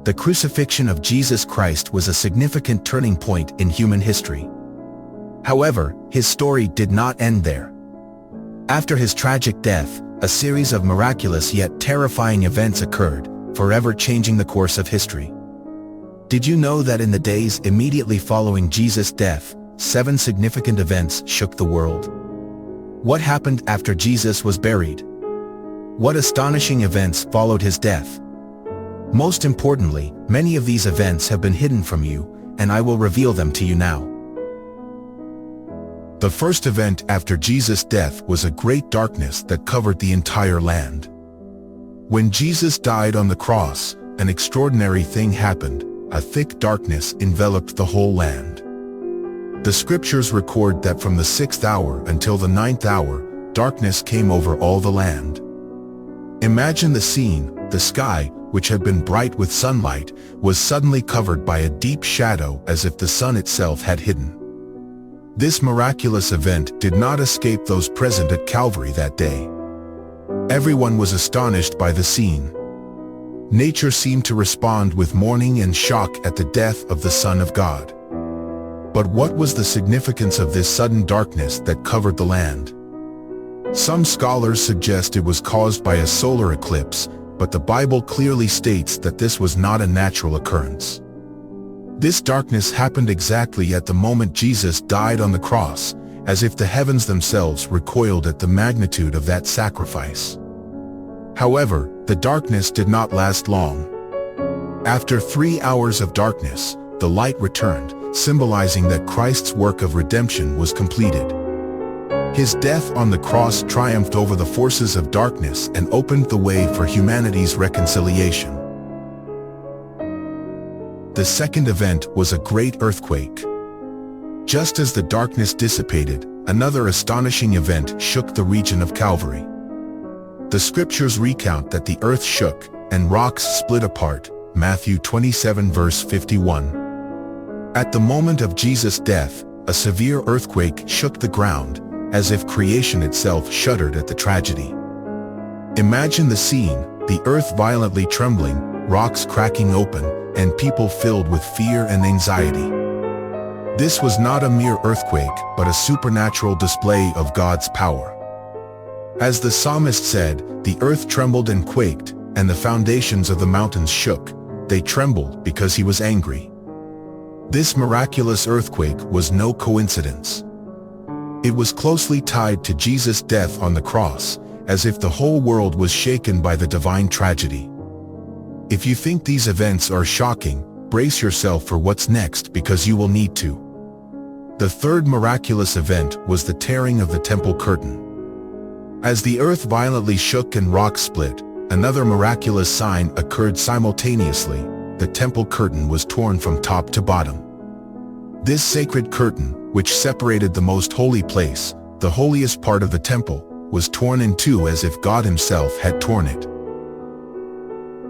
The crucifixion of Jesus Christ was a significant turning point in human history. However, his story did not end there. After his tragic death, a series of miraculous yet terrifying events occurred, forever changing the course of history. Did you know that in the days immediately following Jesus' death, 7 significant events shook the world? What happened after Jesus was buried? What astonishing events followed his death? Most importantly, many of these events have been hidden from you, and I will reveal them to you now. The first event after Jesus' death was a great darkness that covered the entire land. When Jesus died on the cross, an extraordinary thing happened. A thick darkness enveloped the whole land. The scriptures record that from the 6th hour until the 9th hour, darkness came over all the land. Imagine the scene. The sky, which had been bright with sunlight, was suddenly covered by a deep shadow as if the sun itself had hidden. This miraculous event did not escape those present at Calvary that day. Everyone was astonished by the scene. Nature seemed to respond with mourning and shock at the death of the Son of God. But what was the significance of this sudden darkness that covered the land? Some scholars suggest it was caused by a solar eclipse, but the Bible clearly states that this was not a natural occurrence. This darkness happened exactly at the moment Jesus died on the cross, as if the heavens themselves recoiled at the magnitude of that sacrifice. However, the darkness did not last long. After 3 hours of darkness, the light returned, symbolizing that Christ's work of redemption was completed. His death on the cross triumphed over the forces of darkness and opened the way for humanity's reconciliation. The second event was a great earthquake. Just as the darkness dissipated, another astonishing event shook the region of Calvary. The scriptures recount that the earth shook and rocks split apart, Matthew 27 verse 51. At the moment of Jesus' death, a severe earthquake shook the ground, as if creation itself shuddered at the tragedy. Imagine the scene, the earth violently trembling, rocks cracking open, and people filled with fear and anxiety. This was not a mere earthquake, but a supernatural display of God's power. As the psalmist said, the earth trembled and quaked, and the foundations of the mountains shook. They trembled because he was angry. This miraculous earthquake was no coincidence. It was closely tied to Jesus' death on the cross, as if the whole world was shaken by the divine tragedy. If you think these events are shocking, brace yourself for what's next, because you will need to. The third miraculous event was the tearing of the temple curtain. As the earth violently shook and rocks split, another miraculous sign occurred simultaneously. The temple curtain was torn from top to bottom. This sacred curtain, which separated the most holy place, the holiest part of the temple, was torn in two as if God himself had torn it.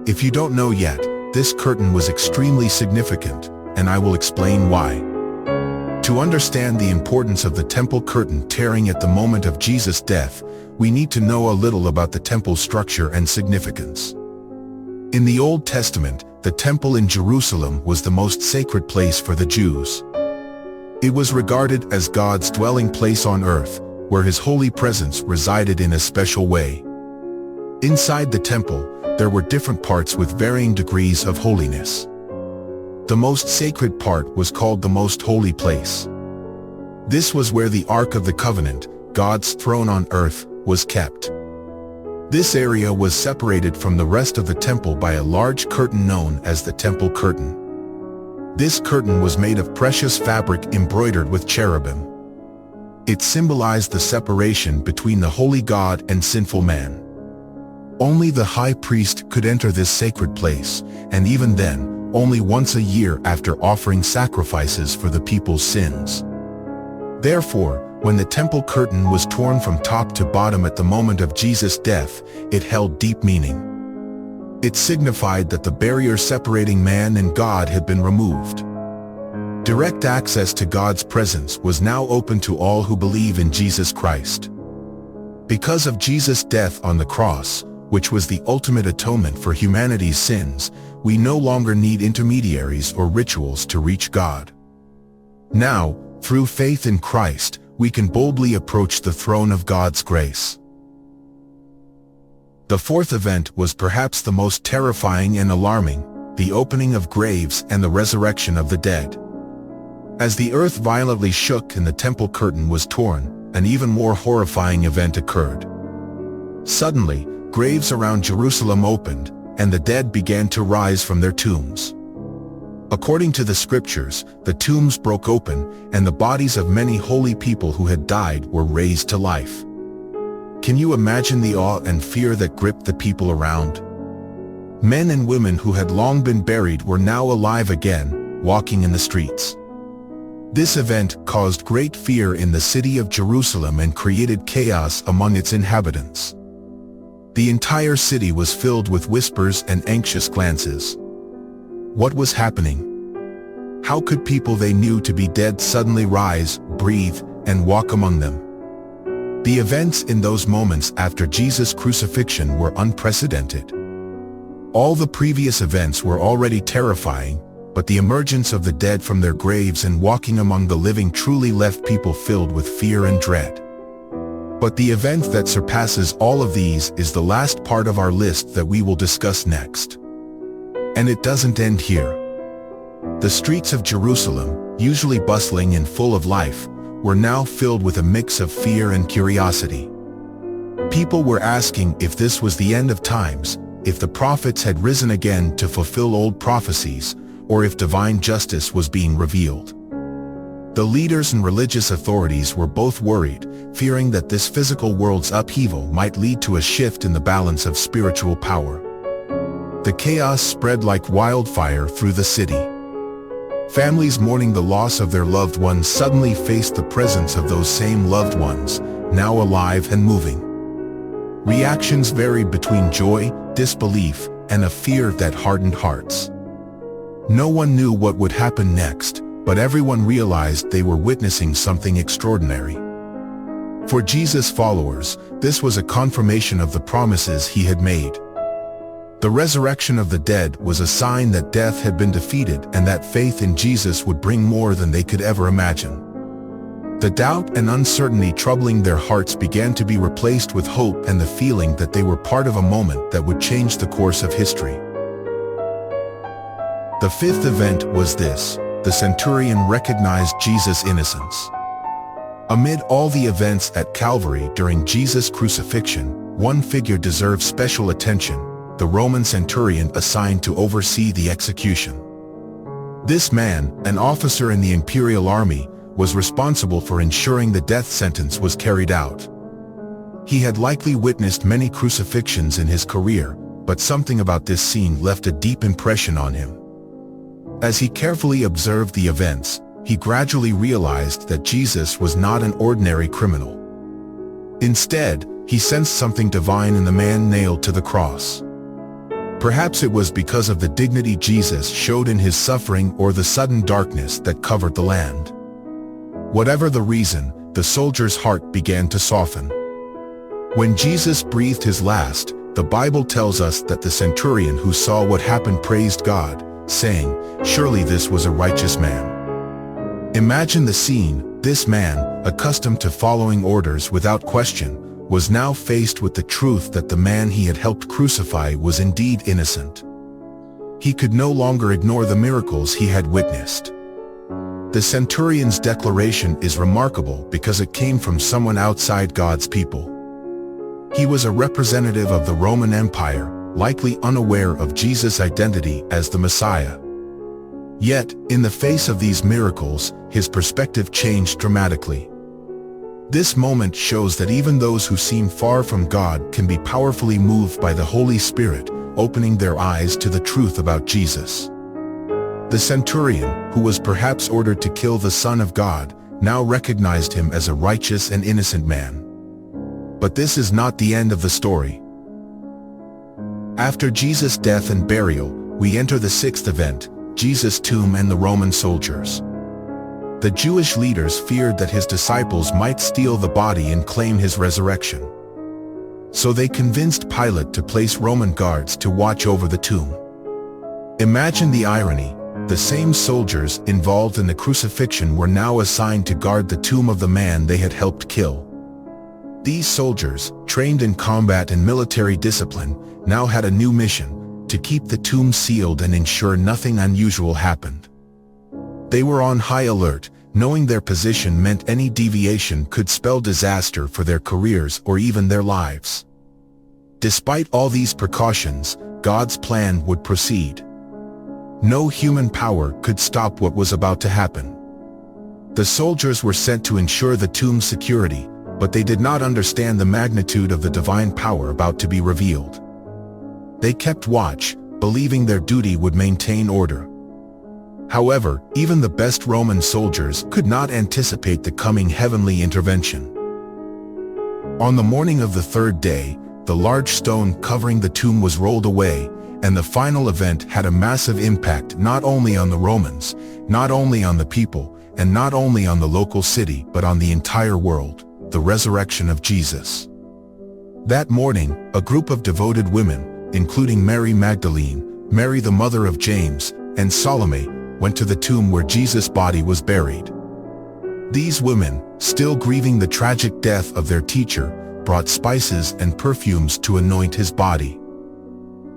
If you don't know yet, this curtain was extremely significant, and I will explain why. To understand the importance of the temple curtain tearing at the moment of Jesus' death, we need to know a little about the temple structure and significance. In the Old Testament, the temple in Jerusalem was the most sacred place for the Jews. It was regarded as God's dwelling place on earth, where his holy presence resided in a special way. Inside the temple, there were different parts with varying degrees of holiness. The most sacred part was called the most holy place. This was where the Ark of the Covenant, God's throne on earth, was kept. This area was separated from the rest of the temple by a large curtain known as the temple curtain. This curtain was made of precious fabric embroidered with cherubim. It symbolized the separation between the holy God and sinful man. Only the high priest could enter this sacred place, and even then, only once a year after offering sacrifices for the people's sins. Therefore, when the temple curtain was torn from top to bottom at the moment of Jesus' death, it held deep meaning. It signified that the barrier separating man and God had been removed. Direct access to God's presence was now open to all who believe in Jesus Christ. Because of Jesus' death on the cross, which was the ultimate atonement for humanity's sins, we no longer need intermediaries or rituals to reach God. Now, through faith in Christ, we can boldly approach the throne of God's grace. The fourth event was perhaps the most terrifying and alarming, the opening of graves and the resurrection of the dead. As the earth violently shook and the temple curtain was torn, an even more horrifying event occurred. Suddenly, graves around Jerusalem opened, and the dead began to rise from their tombs. According to the scriptures, the tombs broke open, and the bodies of many holy people who had died were raised to life. Can you imagine the awe and fear that gripped the people around? Men and women who had long been buried were now alive again, walking in the streets. This event caused great fear in the city of Jerusalem and created chaos among its inhabitants. The entire city was filled with whispers and anxious glances. What was happening? How could people they knew to be dead suddenly rise, breathe, and walk among them? The events in those moments after Jesus' crucifixion were unprecedented. All the previous events were already terrifying, but the emergence of the dead from their graves and walking among the living truly left people filled with fear and dread. But the event that surpasses all of these is the last part of our list that we will discuss next. And it doesn't end here. The streets of Jerusalem, usually bustling and full of life, were now filled with a mix of fear and curiosity. People were asking if this was the end of times, if the prophets had risen again to fulfill old prophecies, or if divine justice was being revealed. The leaders and religious authorities were both worried, fearing that this physical world's upheaval might lead to a shift in the balance of spiritual power. The chaos spread like wildfire through the city. Families mourning the loss of their loved ones suddenly faced the presence of those same loved ones, now alive and moving. Reactions varied between joy, disbelief, and a fear that hardened hearts. No one knew what would happen next, but everyone realized they were witnessing something extraordinary. For Jesus' followers, this was a confirmation of the promises he had made. The resurrection of the dead was a sign that death had been defeated and that faith in Jesus would bring more than they could ever imagine. The doubt and uncertainty troubling their hearts began to be replaced with hope and the feeling that they were part of a moment that would change the course of history. The fifth event was this: the centurion recognized Jesus' innocence. Amid all the events at Calvary during Jesus' crucifixion, one figure deserves special attention: the Roman centurion assigned to oversee the execution. This man, an officer in the imperial army, was responsible for ensuring the death sentence was carried out. He had likely witnessed many crucifixions in his career, but something about this scene left a deep impression on him. As he carefully observed the events, he gradually realized that Jesus was not an ordinary criminal. Instead, he sensed something divine in the man nailed to the cross. Perhaps it was because of the dignity Jesus showed in his suffering or the sudden darkness that covered the land. Whatever the reason, the soldier's heart began to soften. When Jesus breathed his last, the Bible tells us that the centurion who saw what happened praised God, saying, "Surely this was a righteous man." Imagine the scene. This man, accustomed to following orders without question, was now faced with the truth that the man he had helped crucify was indeed innocent. He could no longer ignore the miracles he had witnessed. The centurion's declaration is remarkable because it came from someone outside God's people. He was a representative of the Roman Empire, likely unaware of Jesus' identity as the Messiah. Yet, in the face of these miracles, his perspective changed dramatically. This moment shows that even those who seem far from God can be powerfully moved by the Holy Spirit, opening their eyes to the truth about Jesus. The centurion, who was perhaps ordered to kill the Son of God, now recognized him as a righteous and innocent man. But this is not the end of the story. After Jesus' death and burial, we enter the sixth event: Jesus' tomb and the Roman soldiers. The Jewish leaders feared that his disciples might steal the body and claim his resurrection. so they convinced Pilate to place Roman guards to watch over the tomb. Imagine the irony. The same soldiers involved in the crucifixion were now assigned to guard the tomb of the man they had helped kill. These soldiers, trained in combat and military discipline, now had a new mission: to keep the tomb sealed and ensure nothing unusual happened. They were on high alert, knowing their position meant any deviation could spell disaster for their careers or even their lives. Despite all these precautions, God's plan would proceed. No human power could stop what was about to happen. The soldiers were sent to ensure the tomb's security, but they did not understand the magnitude of the divine power about to be revealed. They kept watch, believing their duty would maintain order. However, even the best Roman soldiers could not anticipate the coming heavenly intervention. On the morning of the third day, the large stone covering the tomb was rolled away, and the final event had a massive impact not only on the Romans, not only on the people, and not only on the local city, but on the entire world: the resurrection of Jesus. That morning, a group of devoted women, including Mary Magdalene, Mary the mother of James, and Salome, went to the tomb where Jesus' body was buried. These women, still grieving the tragic death of their teacher, brought spices and perfumes to anoint his body.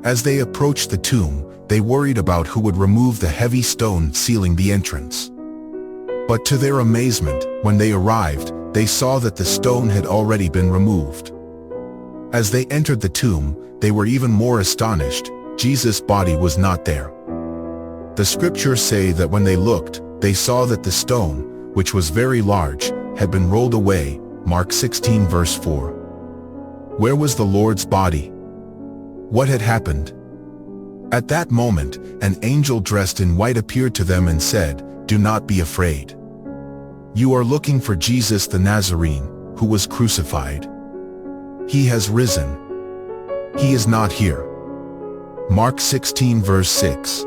As they approached the tomb, they worried about who would remove the heavy stone sealing the entrance. But to their amazement, when they arrived, they saw that the stone had already been removed. As they entered the tomb, they were even more astonished: Jesus' body was not there. The scriptures say that when they looked, they saw that the stone, which was very large, had been rolled away. Mark 16 verse 4. Where was the Lord's body? What had happened? At that moment, an angel dressed in white appeared to them and said, "Do not be afraid. You are looking for Jesus the Nazarene, who was crucified. He has risen. He is not here." Mark 16 verse 6.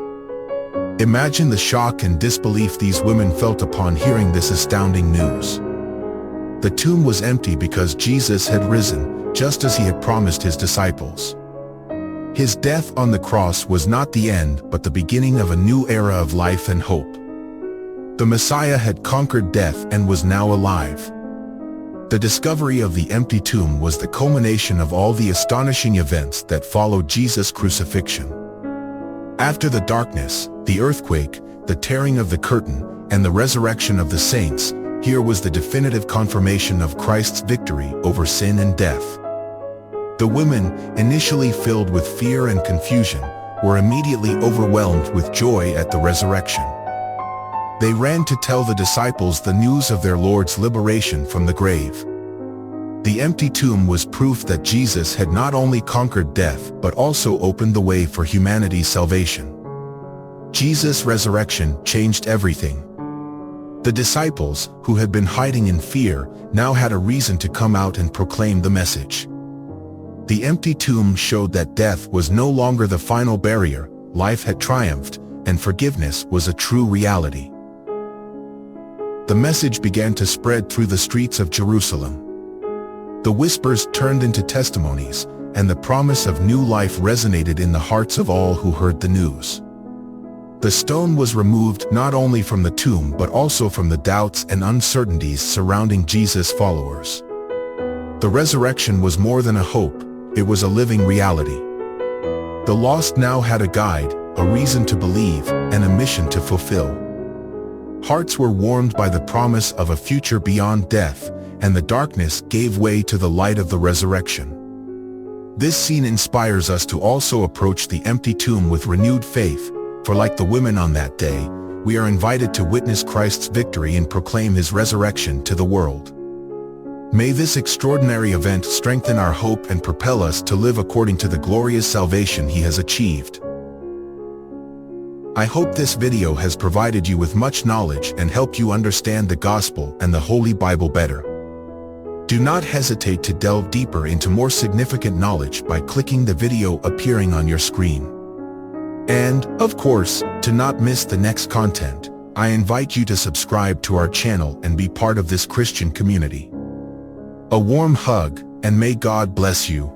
Imagine the shock and disbelief these women felt upon hearing this astounding news. The tomb was empty because Jesus had risen, just as he had promised his disciples. His death on the cross was not the end, but the beginning of a new era of life and hope. The Messiah had conquered death and was now alive. The discovery of the empty tomb was the culmination of all the astonishing events that followed Jesus' crucifixion. After the darkness, the earthquake, the tearing of the curtain, and the resurrection of the saints, here was the definitive confirmation of Christ's victory over sin and death. The women, initially filled with fear and confusion, were immediately overwhelmed with joy at the resurrection. They ran to tell the disciples the news of their Lord's liberation from the grave. The empty tomb was proof that Jesus had not only conquered death but also opened the way for humanity's salvation. Jesus' resurrection changed everything. The disciples, who had been hiding in fear, now had a reason to come out and proclaim the message. The empty tomb showed that death was no longer the final barrier, life had triumphed, and forgiveness was a true reality. The message began to spread through the streets of Jerusalem. The whispers turned into testimonies, and the promise of new life resonated in the hearts of all who heard the news. The stone was removed not only from the tomb but also from the doubts and uncertainties surrounding Jesus' followers. The resurrection was more than a hope, it was a living reality. The lost now had a guide, a reason to believe, and a mission to fulfill. Hearts were warmed by the promise of a future beyond death, and the darkness gave way to the light of the resurrection. This scene inspires us to also approach the empty tomb with renewed faith, for like the women on that day, we are invited to witness Christ's victory and proclaim his resurrection to the world. May this extraordinary event strengthen our hope and propel us to live according to the glorious salvation he has achieved. I hope this video has provided you with much knowledge and helped you understand the gospel and the Holy Bible better. Do not hesitate to delve deeper into more significant knowledge by clicking the video appearing on your screen. And, of course, to not miss the next content, I invite you to subscribe to our channel and be part of this Christian community. A warm hug, and may God bless you.